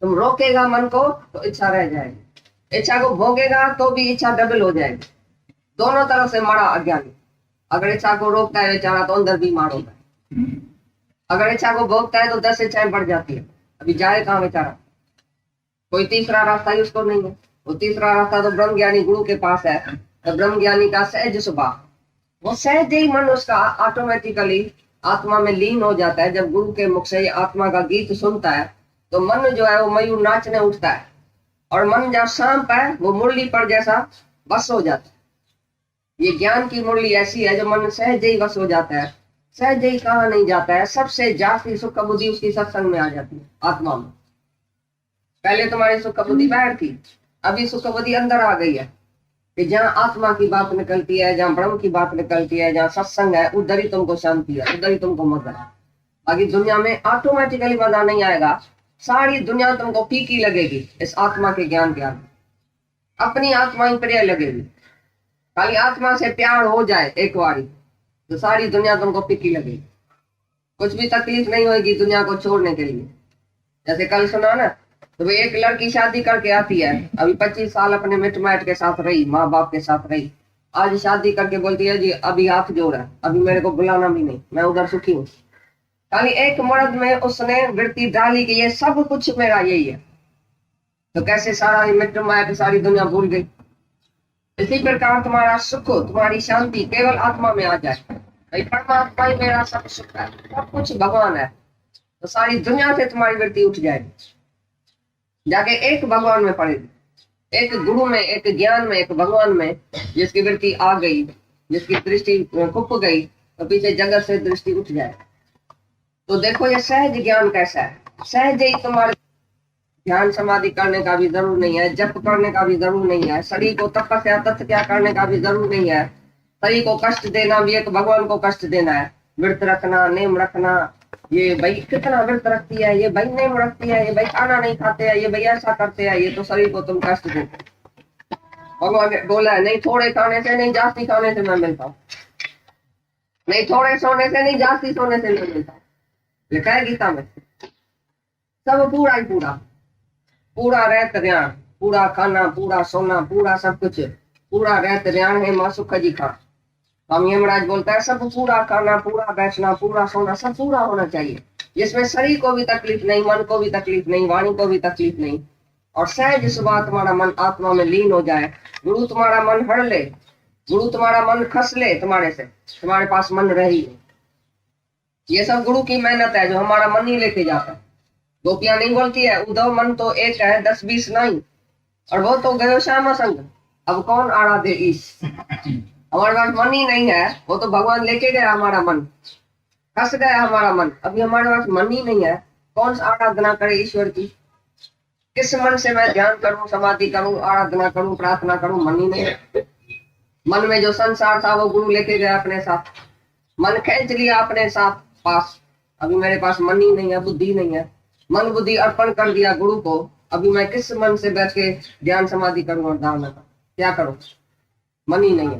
तुम रोकेगा मन को तो इच्छा रह जाएगी, इच्छा को भोगेगा तो भी इच्छा डबल हो जाएगी। दोनों तरफ से मारा अज्ञानी। अगर इच्छा को रोकता है बेचारा तो अंदर भी मार होता है, अगर इच्छा को भोगता है तो 10 इच्छाएं बढ़ जाती है। अभी जाए कहाँ बेचारा? कोई तीसरा रास्ता ही उसको नहीं है। वो तीसरा रास्ता तो ब्रह्म ज्ञानी गुरु के पास है। तो ब्रह्म ज्ञानी का सहज स्वभाव, वो सहज ही मन उसका ऑटोमेटिकली आत्मा में लीन हो जाता है। जब गुरु के मुख से ये आत्मा का गीत सुनता है तो मन जो है वो मयूर नाचने उठता है। और मन जब सांप है वो मुरली पर जैसा बस हो जाता है। ये ज्ञान की मुरली ऐसी है जो मन सहज ही बस हो जाता है। सहज ही कहाँ नहीं जाता है, सबसे जाती सुख बुद्धि उसकी सत्संग में आ जाती है, आत्मा में। पहले तुम्हारी सुख बुद्धि बाहर थी, अभी सुख बुद्धि अंदर आ गई है। कि जहाँ आत्मा की बात निकलती है, जहाँ ब्रह्म की बात निकलती है, जहाँ सत्संग है, उधर ही तुमको शांति है, उधर ही तुमको मजा है। बाकी दुनिया में ऑटोमेटिकली मजा नहीं आएगा। सारी दुनिया तुमको फीकी लगेगी इस आत्मा के ज्ञान के आगे। अपनी आत्मा ही प्रिय लगेगी। खाली आत्मा से प्यार हो जाए एक बारी तो सारी दुनिया तुमको फीकी लगेगी। कुछ भी तकलीफ नहीं होगी दुनिया को छोड़ने के लिए। जैसे कल सुना ना, तो वो एक लड़की शादी करके आती है, अभी 25 साल अपने मिट माइट के साथ रही, माँ बाप के साथ रही। आज शादी करके बोलती है जी अभी हाथ जोड़ा है, अभी मेरे को बुलाना भी नहीं, मैं उधर सुखी हूँ। खाली एक मर्द में उसने वृत्ति डाली कि ये सब कुछ मेरा यही है। तो कैसे सारा मिट माइट सारी दुनिया भूल गई। इसी प्रकार तुम्हारा सुख, तुम्हारी शांति केवल आत्मा में आ जाए। भाई परमात्मा ही मेरा सब सुख है, सब कुछ भगवान है, तो सारी दुनिया से तुम्हारी वृत्ति उठ जाएगी। जाके एक भगवान में पड़ेगी, एक गुरु में, एक ज्ञान में, एक भगवान में। जिसकी वृत्ति आ गई, जिसकी दृष्टि कुप गई, तो पीछे जगत से दृष्टि उठ जाए। तो देखो ये सहज ज्ञान कैसा है। सहज ही तुम्हारे ध्यान समाधि करने का भी जरूर नहीं है, जप करने का भी जरूर नहीं है, शरीर को तपस्या तत्या करने का भी जरूर नहीं है। शरीर को कष्ट देना भी एक भगवान को कष्ट देना है। व्रत रखना, नेम रखना, ये भाई कितना व्रत रखती है, ये भाई नेम रखती है, ये भाई खाना नहीं खाते हैं, ये भाई ऐसा करते हैं, ये तो शरीर को तुम कष्ट दो। भगवान ने बोला है नहीं थोड़े खाने से, नहीं जास्ती खाने से मैं मिलता हूँ, नहीं थोड़े सोने से, नहीं जास्ती सोने से मैं मिलता हूँ। लिखा है गीता में। सब पूरा ही पूरा, पूरा रहत ध्यान, पूरा खाना, पूरा सोना, पूरा सब कुछ, पूरा रहत ध्यान है माँ सुख जी खा। हम यमराज बोलता है सब पूरा खाना, पूरा बैठना, पूरा सोना, सब पूरा होना चाहिए, जिसमें शरीर को भी तकलीफ नहीं, मन को भी तकलीफ नहीं, वाणी को भी तकलीफ नहीं, और सहज सुबह तुम्हारा मन आत्मा में लीन हो जाए। गुरु तुम्हारा मन हर ले, गुरु तुम्हारा मन खस ले तुम्हारे से, तुम्हारे पास मन रही है। ये सब गुरु की मेहनत है जो हमारा मन ही लेके जाता है। गोपियां नहीं बोलती है उद्धव मन तो एक है 10-20 नहीं, और वो तो गयो श्यामा संग, अब कौन आड़ा दे ईश। हमारे पास मन ही नहीं है, वो तो भगवान लेके गया हमारा मन, फंस गया हमारा मन। अभी हमारे पास मन ही नहीं है, कौन सा आराधना करे ईश्वर की। किस मन से मैं ध्यान करूं, समाधि करूं, आराधना करूं, प्रार्थना करूं, मन ही नहीं है। मन में जो संसार था वो गुरु लेके गया अपने साथ, मन खींच लिया अपने साथ पास। अभी मेरे पास मन ही नहीं है, बुद्धि नहीं है, मन बुद्धि अर्पण कर दिया गुरु को। अभी मैं किस मन से बैठ के ध्यान समाधि करूं और धारणा करूं, क्या करूं, मन ही नहीं है।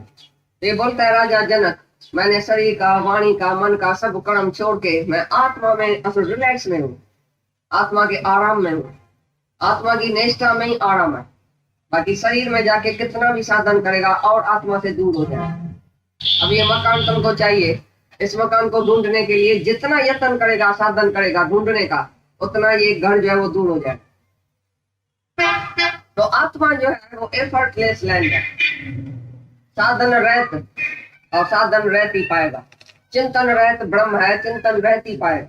तो ये बोलता है राजा जनक, मैंने शरीर का, वाणी का, मन का सब कर्म छोड़ के मैं आत्मा में असल रिलैक्स में हूँ, आत्मा के आराम में हूँ, आत्मा की निष्ठा में ही आराम है। बाकी शरीर में जाके कितना भी साधन करेगा और आत्मा से दूर हो जाए। अब ये मकान तुमको चाहिए, इस मकान को ढूंढने के लिए जितना यत्न करेगा, साधन करेगा ढूंढने का, उतना ये घर जो है वो दूर हो जाए। तो आत्मा जो है वो एफर्टलेस लैंड है, साधन रहत और साधन रहती पाएगा। चिंतन रहत ब्रह्म है, चिंतन रहती पाएगा।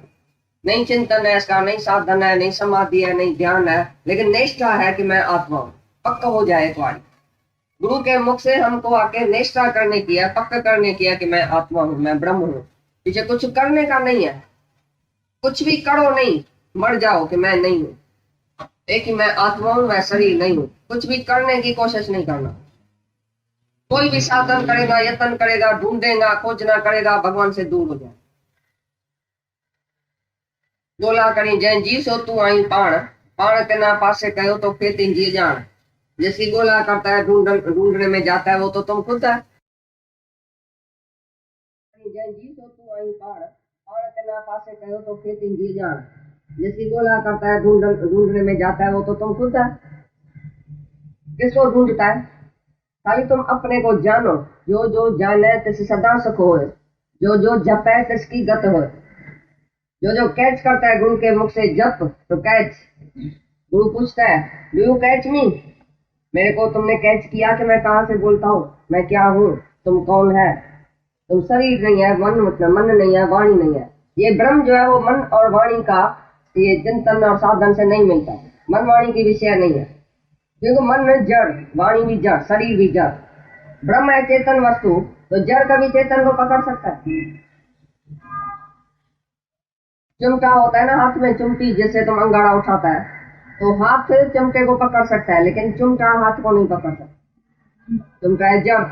नहीं चिंतन है इसका, नहीं साधन है, नहीं समाधि है, नहीं ध्यान है, लेकिन निष्ठा है कि मैं आत्मा हूं, पक्का हो जाए एक बार। गुरु के मुख से हमको आके निष्ठा करने की है, पक्का करने की है कि मैं आत्मा हूं, मैं ब्रह्म हूं। पीछे कुछ करने का नहीं है, कुछ भी करो नहीं, मर जाओ कि मैं नहीं हूं, एक ही मैं आत्मा हूं, मैं शरीर नहीं हूं। कुछ भी करने की कोशिश नहीं करना। कोई भी साधन करेगा, यत्न करेगा, ढूंढेगा, खोजना करेगा, भगवान से दूर हो जाए। बोला करी जैन जी सो तू आई पाण, पाण के ना पासे कहो तो खेती जी जान। जैसी गोला करता है, ढूंढने में जाता है, वो तो तुम खुद है। जैन जी सो तू आई पाण, पाण के ना पासे कहो तो खेती जी जान। जैसी गोला करता है, ढूंढने में जाता है, वो तो तुम खुद है। किसको ढूंढता है? खाली तुम अपने को जानो। जो जो जाने तिस सदा सुख होए, जो जो जपे तिसकी गत होए। जो जो कैच करता है गुरु के मुख से जप तो कैच। गुरु पूछता है डू यू कैच मी, मेरे को तुमने कैच किया कि मैं कहाँ से बोलता हूँ, मैं क्या हूँ, तुम कौन है। तुम शरीर नहीं है, मन मतलब मन नहीं है, वाणी नहीं है। ये ब्रह्म जो है वो मन और वाणी का ये चिंतन और साधन से नहीं मिलता। मन वाणी की विषय नहीं है, क्योंकि मन जड़, वाणी भी जड़, शरीर भी जड़। ब्रह्म है चेतन वस्तु, तो जड़ कभी चेतन को पकड़ सकता है। चिमटा होता है ना हाथ में, चिमटी जैसे तुम अंगारा उठाता है तो हाथ से चिमटे को पकड़ सकता है, लेकिन चिमटा हाथ को नहीं पकड़ सकता। चिमटा है जड़।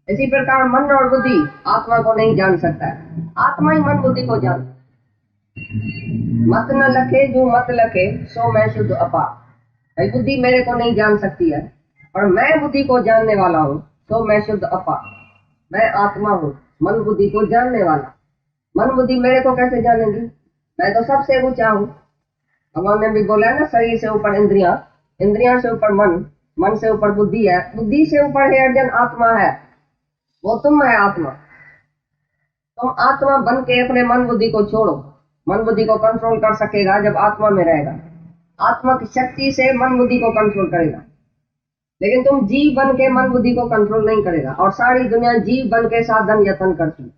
इसी प्रकार मन और बुद्धि आत्मा को नहीं जान सकता है, आत्मा ही मन बुद्धि को जान। मत न लखे जो मत लखे सो मैं शुद्ध अपार। भाई बुद्धि मेरे को नहीं जान सकती है, और मैं बुद्धि को जानने वाला हूँ, तो मैं शुद्ध अपार, मैं आत्मा हूँ, मन बुद्धि को जानने वाला। मन बुद्धि मेरे को कैसे जानेंगी, मैं तो सबसे ऊंचा हूँ। भगवान ने भी बोला है ना, शरीर से ऊपर इंद्रियां, इंद्रियां से ऊपर मन, मन से ऊपर बुद्धि है, बुद्धि से ऊपर है अर्जुन आत्मा है, वो तुम है आत्मा। तुम आत्मा बन के अपने मन बुद्धि को छोड़ो। मन बुद्धि को कंट्रोल कर सकेगा जब आत्मा में रहेगा, आत्मा की शक्ति से मन बुद्धि को कंट्रोल करेगा। लेकिन तुम जीव बन के मन बुद्धि को कंट्रोल नहीं करेगा, और सारी दुनिया जीव बन के साधन यत्न करती है।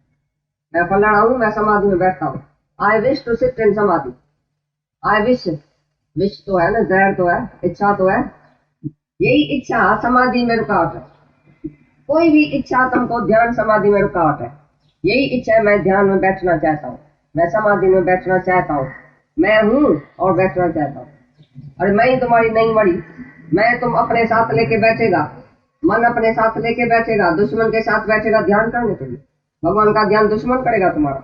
मैं फलाना हूं, मैं समाधि में बैठता हूँ, I wish to sit in samadhi. I wish, wish तो है ना, जहर तो है, इच्छा तो है। यही इच्छा समाधि में रुकावट है। कोई भी इच्छा तुमको ध्यान समाधि में रुकावट है। यही इच्छा है, मैं ध्यान में बैठना चाहता हूँ, मैं समाधि में बैठना चाहता हूँ, मैं हूँ और बैठना चाहता हूँ। अरे मैं ही तुम्हारी नहीं मरी, मैं तुम अपने साथ लेके बैठेगा, मन अपने साथ लेके बैठेगा, दुश्मन के साथ बैठेगा ध्यान करने के लिए। भगवान का ध्यान दुश्मन करेगा तुम्हारा।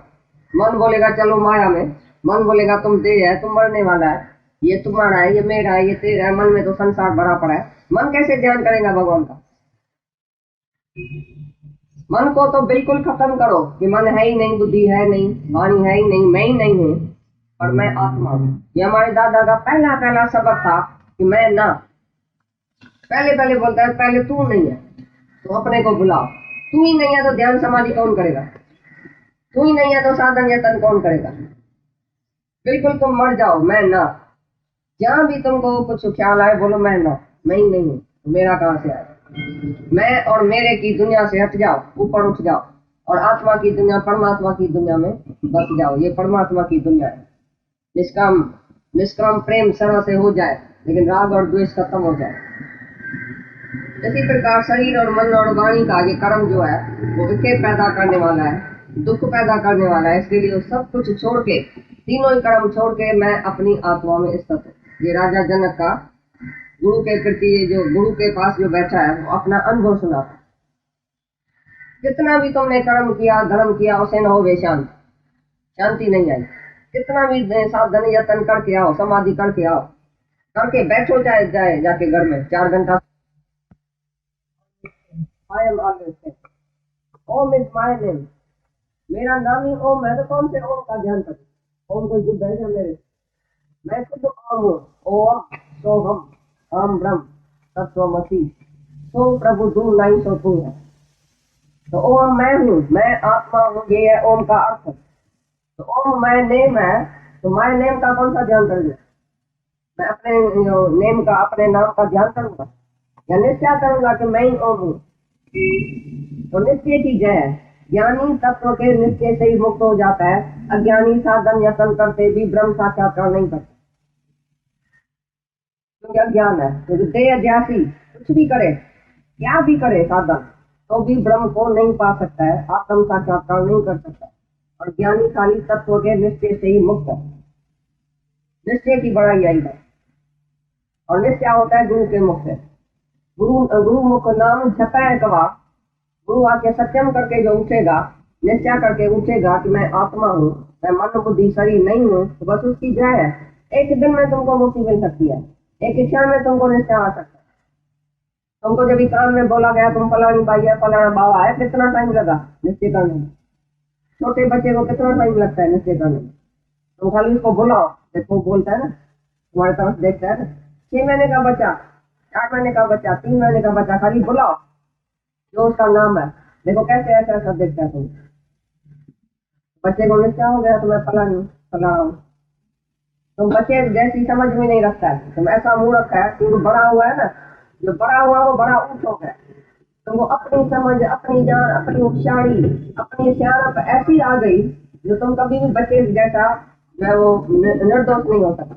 मन बोलेगा चलो माया में, मन बोलेगा तुम देह है, तुम मरने वाला है, ये तुम्हारा है, ये मेरा है, ये तेरा है। मन में तो संसार भरा पड़ा है, मन कैसे ध्यान करेगा भगवान का। मन को तो बिल्कुल खत्म करो कि मन है ही नहीं, बुद्धि है नहीं, वाणी है ही नहीं, मैं ही नहीं हूँ, और मैं आत्मा हूँ। ये हमारे दादा का पहला सबक था कि मैं ना, पहले बोलता है पहले तू नहीं है तो अपने को बुलाओ। तू ही नहीं है तो ध्यान समाधि कौन करेगा, तू ही नहीं है तो साधन यत्न कौन करेगा। बिल्कुल तुम मर जाओ, मैं ना। जहां भी तुमको कुछ ख्याल आए बोलो मैं ना, मैं ही नहीं हूँ, मेरा कहाँ से आया। मैं और मेरे की दुनिया से हट जाओ, ऊपर उठ जाओ और आत्मा की दुनिया, परमात्मा की दुनिया में बस जाओ। ये परमात्मा की दुनिया है। निष्काम निष्काम प्रेम सरह से हो जाए, लेकिन राग और द्वेष खत्म हो जाए। इसी प्रकार शरीर और मन और वाणी का ये कर्म जो है वो विक्षेप पैदा करने वाला है, दुख पैदा करने वाला है। इसके लिए वो सब कुछ छोड़ के, तीनों ही कर्म छोड़ के मैं अपनी आत्मा में स्थित हूँ। ये राजा जनक का गुरु के प्रति, ये जो गुरु के पास जो बैठा है वो अपना अनुभव सुनाता। कितना भी तुमने कर्म किया, धर्म किया, उसे न हो वे शांत, शांति नहीं आई। कितना भी साधन यत्न करके आओ, समाधि करके आओ, करके बैठो जाए जाके घर में 4 घंटा। I am always there. Om is my name, मेरा नाम ही ओम है, तो कौन से ओम का ध्यान करूं? ओम कोई युद्ध है क्या मेरे? मैं खुद ओम हूँ। ओम सोहम अहम ब्रह्म तत्वमसि, सो प्रभु तू नहीं सो तू है। तो ओम मैं हूँ, मैं आत्मा हूँ, ये है ओम का अर्थ। तो ओम माय नेम है, तो माय नेम का कौन सा ध्यान करूंगा? मैं अपने नेम का, अपने नाम का ध्यान करूंगा या निश्चय करूंगा कि मैं ही ओम हूँ? तो निश्चय की जय है। ज्ञानी तत्व के निश्चय से ही मुक्त हो जाता है। अज्ञानी साधन यत्न करते भी ब्रह्म साक्षात्कार नहीं करते, क्योंकि अज्ञान है। क्योंकि देह अध्यासी कुछ भी करे, क्या भी करे साधन, तो भी ब्रह्म को नहीं पा सकता है, आत्म साक्षात्कार नहीं कर सकता। और ज्ञानी खाली तत्व के निश्चय से ही मुक्त है। निश्चय की बड़ाई आई है। और निश्चय होता है गुरु के मुख से। गुरु मुख नाम जपै कवा, गुरु आके सत्यम करके जो उठेगा, निश्चय करके उठेगा कि मैं आत्मा हूँ, मैं मन बुद्धि शरीर नहीं हूँ, तो बस उसकी जय है। एक दिन में तुमको मुक्ति मिल सकती है, एक क्षण में तुमको निश्चय आ सकता है। तुमको जब कान में बोला गया तुम फलानी बाई है, फलाना बाबा है, कितना टाइम लगा निश्चय करने में? छोटे बच्चे को कितना टाइम लगता है निश्चय करने में? तुम खाली उसको बुलाओ, देखो बोलता है ना, तुम्हारी तरफ देखता है ना। 6 महीने का बच्चा, 8 महीने का बच्चा, 3 महीने का बच्चा, खाली बुलाओ जो उसका नाम है, देखो कैसे ऐसा ऐसा देखता है। तुम बच्चे को निश्चय हो गया तो मैं फलानी फलाना हूँ। तुम बच्चे जैसी समझ में नहीं रखता है, तुम ऐसा मुंह रखा है, क्योंकि बड़ा हुआ है ना, जो बड़ा हुआ वो बड़ा ऊँट हो गया। तुमको अपनी समझ, अपनी जान, अपनी होशियारी, अपनी सियाणप ऐसी आ गई जो तुम कभी भी बच्चे जैसा जो वो निर्दोष नहीं हो सकता।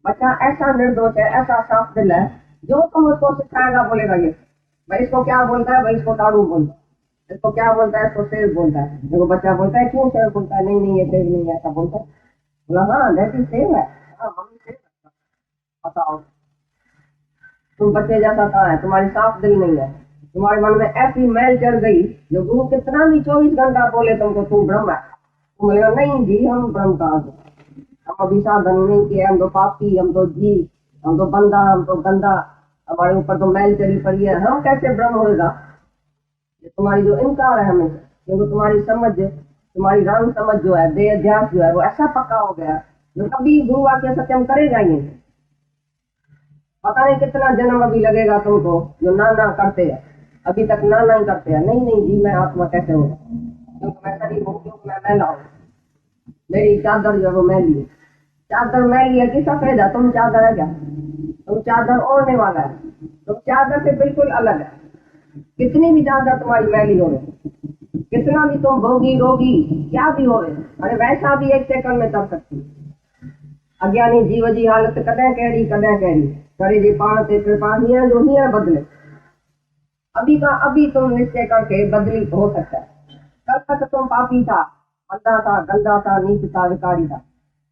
बच्चा ऐसा निर्दोष है, ऐसा साफ दिल है, जो तुम उसको सिखाएगा बोलेगा ये भाई इसको क्या बोलता है, भाई इसको ताड़ू बोलता है, इसको क्या बोलता है, इसको शेर बोलता है। देखो बच्चा बोलता है क्यों शेर बोलता है? नहीं नहीं ये शेर नहीं, ऐसा बोलता है। बोला हाँ दैट इज शेर है, हाँ मम्मी शेर है। बताओ तुम बच्चे जैसा कहाँ है? तुम्हारी साफ दिल नहीं है, तुम्हारे मन में ऐसी मैल चढ़ गई, जो गुरु कितना भी 24 घंटा बोले तुमको तुम ब्रह्म है, तुम बोलेगा नहीं जी हम ब्रह्म कहाँ से, हम अभी साधन नहीं किए, हम तो पापी, हम तो जी, हम तो बंदा, हम तो गंदा, हमारे ऊपर तो मैल चढ़ी पड़ी है, हम कैसे ब्रह्म होगा? ये तुम्हारी जो इनकार है हमेशा, क्योंकि तुम्हारी समझ, तुम्हारी रंग समझ जो है, देह अध्यास जो है वो ऐसा पक्का हो गया जो कभी गुरु आके सत्यम करेगा ही नहीं। पता नहीं कितना जन्म अभी लगेगा तुमको जो ना ना करते हैं, अभी तक ना नहीं करते हैं। नहीं नहीं जी मैं आत्मा कैसे होगा, क्योंकि मैं शरीर हूँ, क्योंकि मैं मैला हूँ, मेरी चादर जो है वो मैली है। चादर मैली है कि सफेद है? तुम चादर है क्या? तुम चादर ओढ़ने वाला है, तुम चादर से बिल्कुल अलग है। कितनी भी चादर तुम्हारी मैली हो, कितना भी तुम भोगी रोगी क्या भी हो, अरे वैसा भी 1 सेकंड में कर सकती। अज्ञानी जीव जी हालत कदे कहरी करे जी पाण ते कृपा हिया जो हिया बदले। अभी का अभी तुम निश्चय करके बदली हो सकता है। कल तक तुम पापी था, बंदा था, गंदा था, नीच था, विकारी था,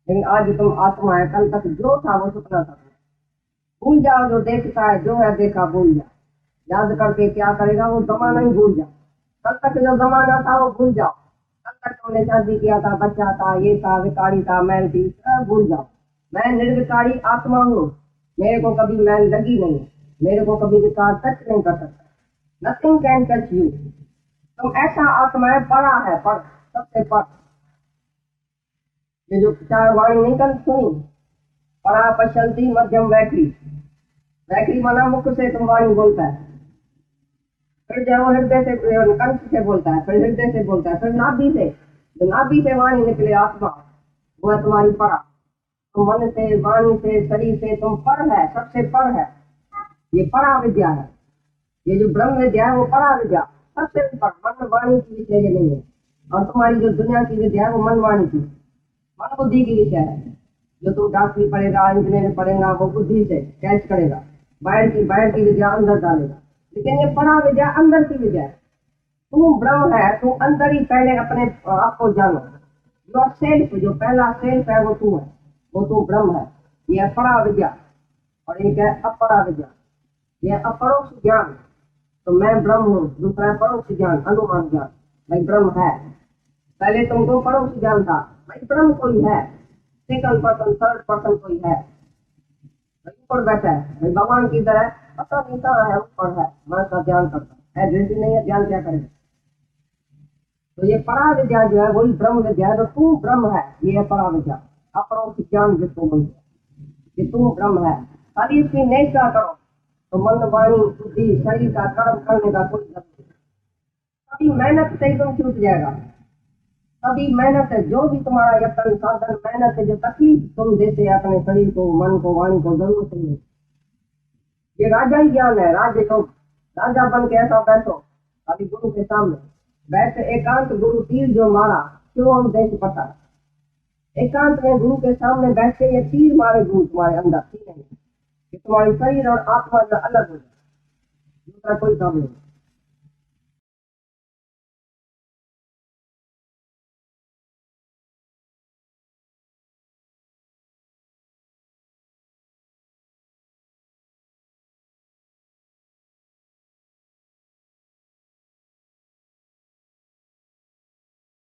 लेकिन आज तुम आत्मा है। कल तक जो था वो सपना था। भूल जाओ जो देखता है, जो है देखा भूल जा। याद करके क्या करेगा? वो जमाना ही भूल जा। कल तक जो जमाना था वो भूल जाओ। कल तक तुमने शादी किया था, बच्चा था, ये था, विकारी था, मैल थी, सब भूल जाओ। मैं निर्विकारी आत्मा हूँ, मेरे को कभी मैल लगी नहीं, मेरे को कभी विकार टच नहीं कर सकता। Nothing can touch you. तुम ऐसा आत्मा है, बड़ा है, पर सबसे पर। ये जो 4 वाणी नहीं कर सुनी, परा पश्यंती मध्यम वैखरी। वैखरी माना मुख से तुम वाणी बोलता है, फिर जो हृदय से, कंठ से बोलता है, फिर हृदय से बोलता है, फिर नाभि से, जो नाभि से वाणी निकले आत्मा, वो है तुम्हारी परा। तो मन से, वाणी से, शरीर से तुम पर है, सबसे पर है। ये परा विद्या है। ये जो ब्रह्म विद्या है वो परा विद्या, सबसे ऊपर। मन वाणी की विषय ये नहीं है। और तुम्हारी जो दुनिया की विद्या है वो मन वाणी की, मन बुद्धि की विषय है। जो तुम डॉक्टरी पढ़ेगा, इंजीनियरिंग पढ़ेगा, वो बुद्धि से कैच करेगा, बाहर की विद्या अंदर डालेगा। लेकिन ये परा विद्या अंदर की विद्या है। तू ब्रह्म है, तू अंदर ही पहले अपने आप को जानो। योर सेल्फ, जो पहला सेल्फ है वो तू है, वो तू ब्रह्म है। ये परा विद्या। और एक है अपरा विद्या। यह अपरोक्ष ज्ञान, तो मैं ब्रह्म हूँ। दूसरा है परोक्ष ज्ञान, अनुमान ज्ञान, भाई ब्रह्म है। पहले तुमको परोक्ष ज्ञान था, भाई ब्रह्म कोई है, सेकंड पर्सन, थर्ड पर्सन कोई है, ऊपर बैठा है, भाई भगवान की तरह पता नहीं कहाँ है, ऊपर है, मन का ध्यान करता है, दृष्टि नहीं है, ध्यान क्या करेगा। तो ये परा विद्या जो है वही ब्रह्म विद्या है। तो तू ब्रह्म है, ये है परा विद्या, अपरोक्ष ज्ञान जिसको बोलते हैं कि तू ब्रह्म है। खाली इसकी निष्ठा करो तो मन, वाणी, बुद्धि, शरीर का कर्म करने का कोई जरूरत नहीं। कभी मेहनत से ही तुम छूट जाएगा। कभी मेहनत है, जो भी तुम्हारा यत्न साधन मेहनत है, जो तकलीफ तुम देते हैं अपने शरीर को, मन को, वाणी को, जरूरत नहीं। ये राजा ही ज्ञान है। राज्य को राजा बन के ऐसा बैठो अभी गुरु के सामने बैठ, एकांत गुरु तीर जो मारा क्यों हम देख पता। एकांत में गुरु के सामने बैठ के ये तीर मारे गुरु तुम्हारे अंदर, ठीक है कि तुम्हारी शरीर और आत्मा अलग हो जाए, दूसरा कोई काम नहीं।